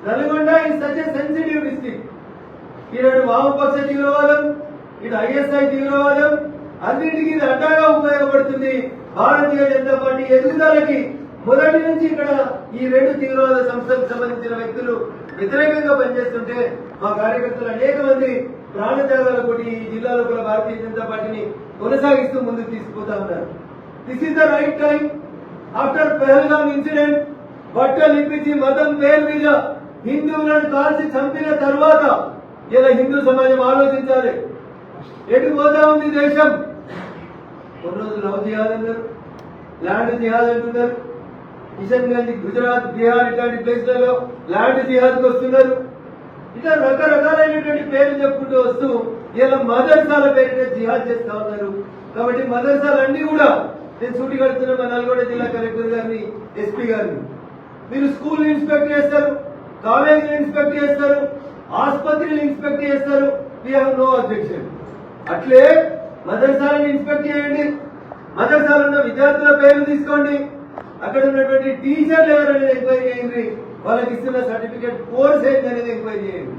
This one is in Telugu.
Nalgonda is such a sensitive district. ఈనాడు వామపక్ష తీవ్రవాదం, ఇటు ఐఎస్ఐ తీవ్రవాదం, అన్నింటికి ఇది అడ్డాగా ఉపయోగపడుతుంది. భారతీయ జనతా పార్టీ ఎదుగుదలకి మొదటి నుంచి ఇక్కడ ఈ రెండు తీవ్రవాద సంస్థలకు సంబంధించిన వ్యక్తులు వ్యతిరేకంగా పనిచేస్తుంటే మా కార్యకర్తలు అనేక మంది ప్రాణత్యాగాల కొట్టి ఈ జిల్లా లోపల భారతీయ జనతా పార్టీని కొనసాగిస్తూ ముందుకు తీసుకుపోతా ఉన్నారు. This is the right time. After Pahalgam incident బట్టలు ఇప్పించి మతం పేరు మీద హిందువులను కాల్చి చంపిన తర్వాత ఇలా హిందూ సమాజం ఆలోచించాలి. ఎటు పోతా ఉంది దేశం? కొన్ని రోజులు లవ్ జిహాద్ అన్నారు, ల్యాండ్ జిహాద్ అంటున్నారు. కిషన్ గంజ్, గుజరాత్, బీహార్ ఇట్లాంటి ప్లేస్లలో ల్యాండ్ జిహాద్కి వస్తున్నారు. ఇట్లా రకరకాలైనటువంటి పేర్లు చెప్పుకుంటూ వస్తూ ఇలా మదర్సాల పేరునే జిహాద్ చేస్తా ఉన్నారు. కాబట్టి మదర్సాలన్నీ కూడా నేను సూటి కడుతున్న మా నల్గొండ జిల్లా కలెక్టర్ గారిని, ఎస్పీ గారిని, మీరు స్కూల్ ఇన్స్పెక్ట్ చేస్తారు, కాలేజీలు ఇన్స్పెక్ట్ చేస్తారు, ఆసుపత్రులు ఇన్స్పెక్ట్ చేస్తారు. We have no objection. అట్లే మదర్సాలను ఇన్స్పెక్ట్ చేయండి. మదర్సాలో ఉన్న విద్యార్థుల పేర్లు తీసుకోండి. అక్కడ ఉన్నటువంటి టీచర్లు ఎవరనేది ఎంక్వైరీ చేయండి. వాళ్ళకి ఇస్తున్న సర్టిఫికేట్ కోర్స్ ఏంటనేది ఎంక్వైరీ చేయండి.